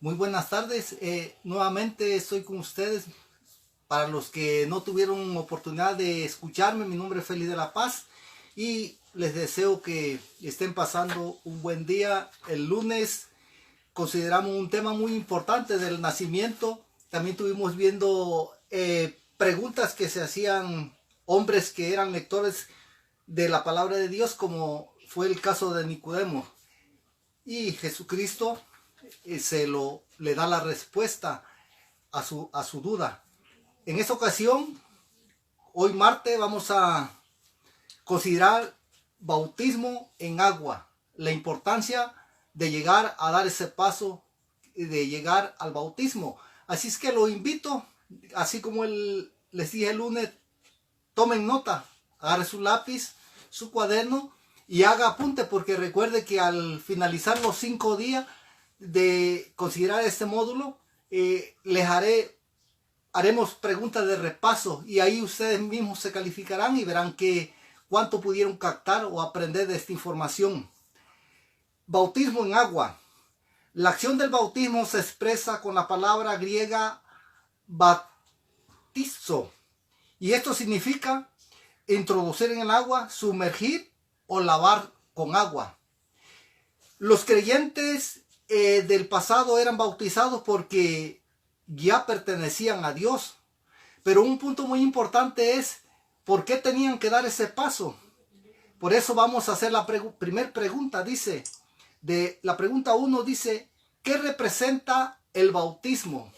Muy buenas tardes. Nuevamente estoy con ustedes. Para los que no tuvieron oportunidad de escucharme, mi nombre es Félix de la Paz y les deseo que estén pasando un buen día. El lunes consideramos un tema muy importante del nacimiento. También estuvimos viendo preguntas que se hacían hombres que eran lectores de la palabra de Dios, como fue el caso de Nicodemo. Y Jesucristo le da la respuesta a su duda. En esta ocasión, hoy martes, vamos a considerar bautismo en agua, la importancia de llegar a dar ese paso, de llegar al bautismo. Así es que lo invito, así como les dije el lunes, tomen nota, agarre su lápiz, su cuaderno y haga apunte, porque recuerde que al finalizar los 5 días de considerar este módulo, haremos preguntas de repaso y ahí ustedes mismos se calificarán y verán cuánto pudieron captar o aprender de esta información. Bautismo en agua. La acción del bautismo se expresa con la palabra griega baptizo, y esto significa introducir en el agua, sumergir o lavar con agua. Los creyentes del pasado eran bautizados porque ya pertenecían a Dios. Pero un punto muy importante es por qué tenían que dar ese paso. Por eso vamos a hacer la primera pregunta. La pregunta 1 dice, ¿qué representa el bautismo?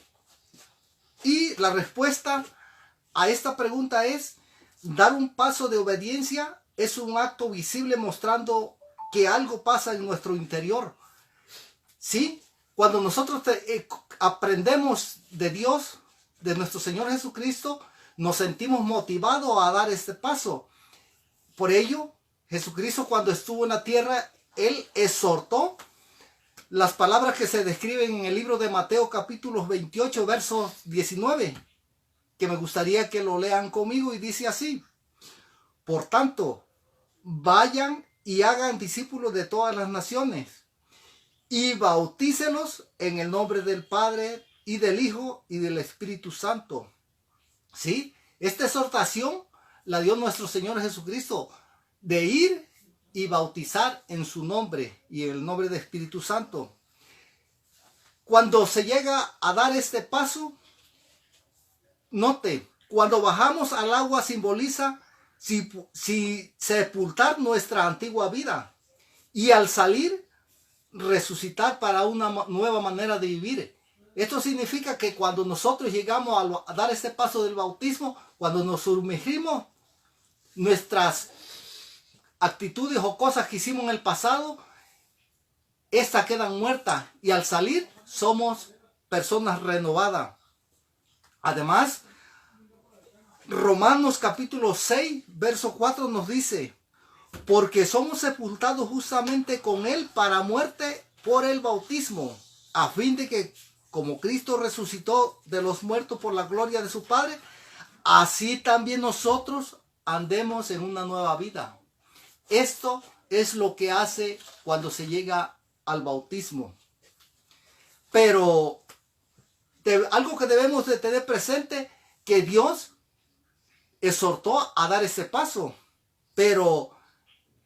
Y la respuesta a esta pregunta es, dar un paso de obediencia es un acto visible mostrando que algo pasa en nuestro interior. ¿Sí? Cuando nosotros aprendemos de Dios, de nuestro Señor Jesucristo, nos sentimos motivados a dar este paso. Por ello, Jesucristo, cuando estuvo en la tierra, Él exhortó las palabras que se describen en el libro de Mateo capítulo 28, verso 19, que me gustaría que lo lean conmigo, y dice así: por tanto, vayan y hagan discípulos de todas las naciones y bautícelos en el nombre del Padre y del Hijo y del Espíritu Santo. ¿Sí? Esta exhortación la dio nuestro Señor Jesucristo, de ir y bautizar en su nombre y en el nombre del Espíritu Santo. Cuando se llega a dar este paso, note, cuando bajamos al agua simboliza si sepultar nuestra antigua vida, y al salir resucitar para una nueva manera de vivir. Esto significa que cuando nosotros llegamos a dar este paso del bautismo, cuando nos sumergimos, nuestras actitudes o cosas que hicimos en el pasado, estas quedan muertas, y al salir somos personas renovadas. Además, Romanos capítulo 6, verso 4 nos dice: porque somos sepultados justamente con Él para muerte por el bautismo, a fin de que, como Cristo resucitó de los muertos por la gloria de su Padre, así también nosotros andemos en una nueva vida. Esto es lo que hace cuando se llega al bautismo. Pero algo que debemos de tener presente, que Dios exhortó a dar ese paso, pero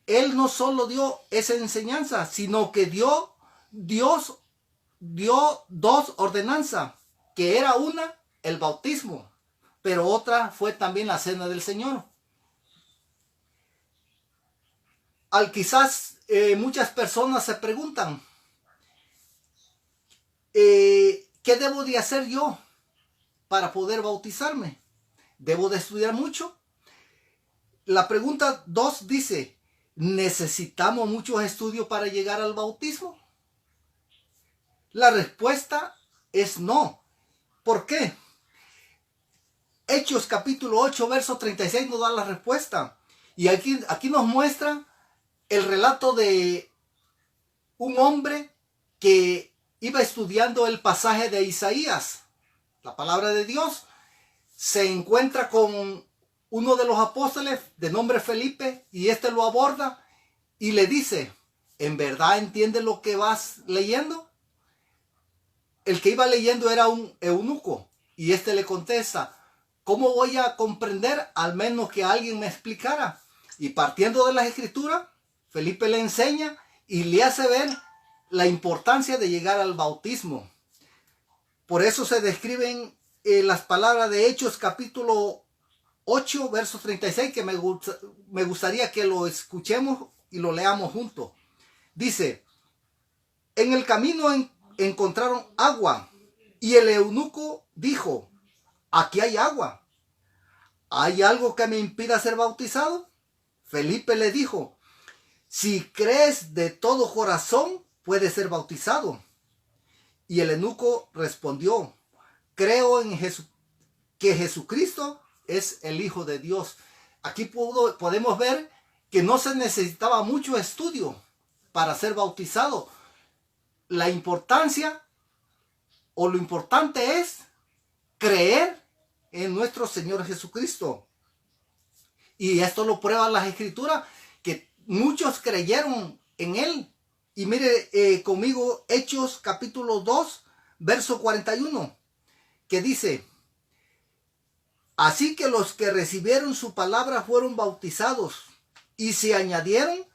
Él no solo dio esa enseñanza, sino que Dios dio dos ordenanzas, que era una, el bautismo, pero otra fue también la cena del Señor. Quizás muchas personas se preguntan, ¿qué debo de hacer yo para poder bautizarme? ¿Debo de estudiar mucho? La pregunta 2 dice, ¿necesitamos muchos estudios para llegar al bautismo? La respuesta es no. ¿Por qué? Hechos capítulo 8, verso 36 nos da la respuesta. Y aquí nos muestra el relato de un hombre que iba estudiando el pasaje de Isaías, la palabra de Dios. Se encuentra con uno de los apóstoles de nombre Felipe, y este lo aborda y le dice, ¿en verdad entiendes lo que vas leyendo? el que iba leyendo era un eunuco y este le contesta, ¿cómo voy a comprender al menos que alguien me explicara? Y partiendo de las escrituras, Felipe le enseña y le hace ver la importancia de llegar al bautismo. Por eso se describen las palabras de Hechos capítulo 8, verso 36, que me gustaría que lo escuchemos y lo leamos juntos. Dice, en el camino encontraron agua y el eunuco dijo, aquí hay agua. ¿Hay algo que me impida ser bautizado? Felipe le dijo, si crees de todo corazón, puedes ser bautizado. Y el eunuco respondió, creo en que Jesucristo es el Hijo de Dios. Aquí podemos ver que no se necesitaba mucho estudio para ser bautizado. La importancia o lo importante es creer en nuestro Señor Jesucristo. Y esto lo prueban las escrituras, que muchos creyeron en Él. Y mire conmigo Hechos capítulo 2, verso 41, que dice, así que los que recibieron su palabra fueron bautizados y se añadieron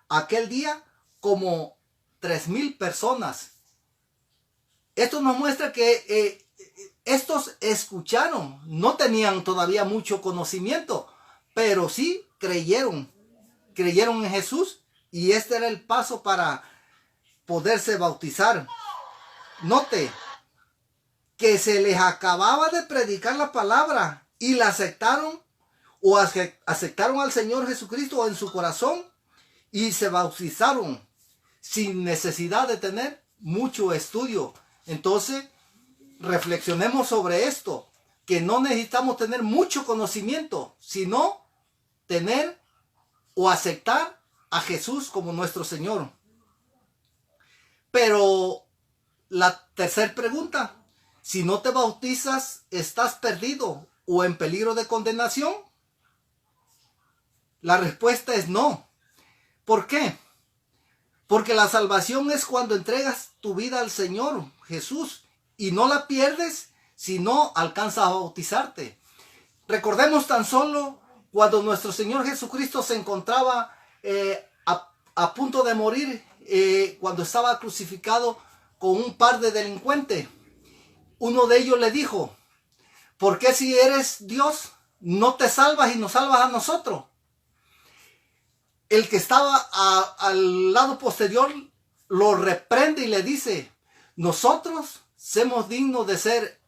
aquel día como 3,000 personas. Esto nos muestra que estos escucharon, no tenían todavía mucho conocimiento, pero sí creyeron en Jesús y este era el paso para poderse bautizar. Note que se les acababa de predicar la palabra y la aceptaron o aceptaron al Señor Jesucristo en su corazón y se bautizaron sin necesidad de tener mucho estudio. Entonces, reflexionemos sobre esto, que no necesitamos tener mucho conocimiento, sino tener o aceptar a Jesús como nuestro Señor. Pero la tercera pregunta, si no te bautizas, ¿estás perdido o en peligro de condenación? La respuesta es no. ¿Por qué? Porque la salvación es cuando entregas tu vida al Señor Jesús y no la pierdes si no alcanzas a bautizarte. Recordemos tan solo cuando nuestro Señor Jesucristo se encontraba a punto de morir, cuando estaba crucificado con un par de delincuentes. Uno de ellos le dijo, ¿por qué si eres Dios no te salvas y nos salvas a nosotros? El que estaba al lado posterior lo reprende y le dice, nosotros somos dignos de ser,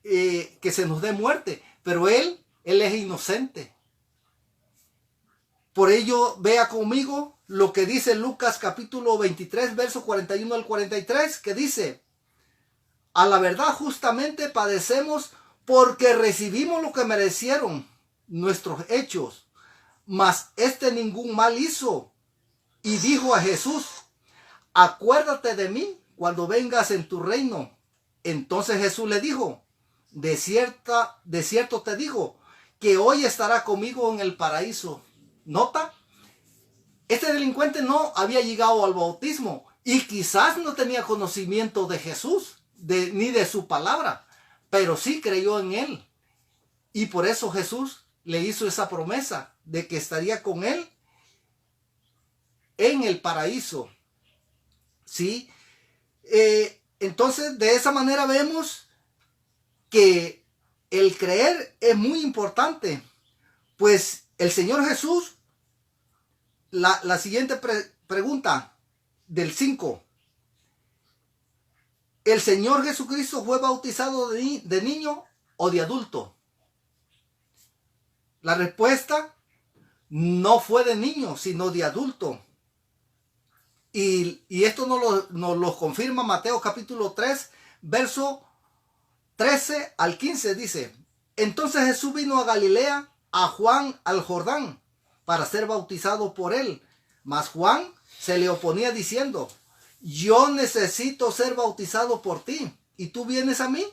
que se nos dé muerte, pero él es inocente. Por ello, vea conmigo lo que dice Lucas capítulo 23, verso 41 al 43, que dice, a la verdad justamente padecemos porque recibimos lo que merecieron nuestros hechos, mas este ningún mal hizo. Y dijo a Jesús, acuérdate de mí cuando vengas en tu reino. Entonces Jesús le dijo, de cierto te digo, que hoy estará conmigo en el paraíso. ¿Nota? Este delincuente no había llegado al bautismo y quizás no tenía conocimiento de Jesús, ni de su palabra, pero sí creyó en él. Y por eso Jesús le hizo esa promesa de que estaría con él en el paraíso. ¿Sí? Entonces, de esa manera vemos que el creer es muy importante, pues el Señor Jesús, la siguiente pregunta del 5. ¿El Señor Jesucristo fue bautizado de niño o de adulto? La respuesta, no fue de niño, sino de adulto. Y esto nos lo confirma Mateo capítulo 3, verso 13 al 15, dice, entonces Jesús vino a Galilea, a Juan al Jordán, para ser bautizado por él. Mas Juan se le oponía diciendo, yo necesito ser bautizado por ti, ¿y tú vienes a mí?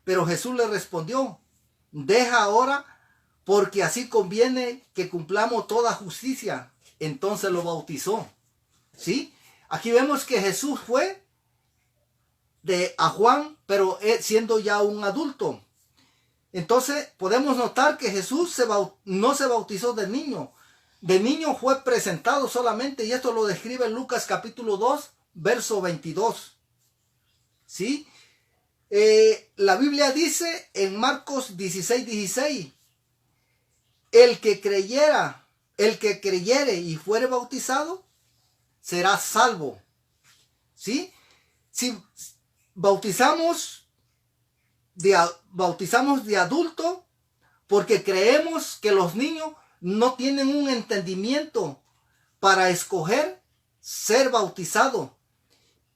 Pero Jesús le respondió, deja ahora, porque así conviene que cumplamos toda justicia. Entonces lo bautizó. ¿Sí? Aquí vemos que Jesús fue a Juan, pero siendo ya un adulto. Entonces podemos notar que Jesús no se bautizó de niño. De niño fue presentado solamente, y esto lo describe Lucas capítulo 2, verso 22. ¿Sí? La Biblia dice en Marcos 16, 16, el que creyere y fuere bautizado, será salvo. ¿Sí? Si bautizamos de adulto, porque creemos que los niños no tienen un entendimiento para escoger ser bautizado.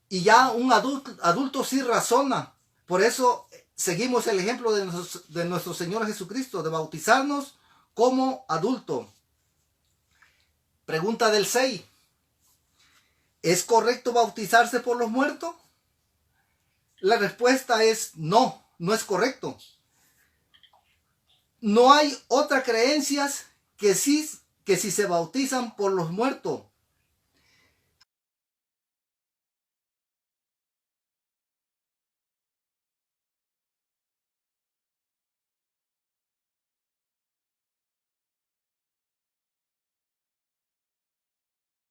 Y ya un adulto sí razona. Por eso seguimos el ejemplo de nuestro Señor Jesucristo, de bautizarnos como adulto. Pregunta del 6. ¿Es correcto bautizarse por los muertos? La respuesta es no, no es correcto. No hay otra creencia que si se bautizan por los muertos,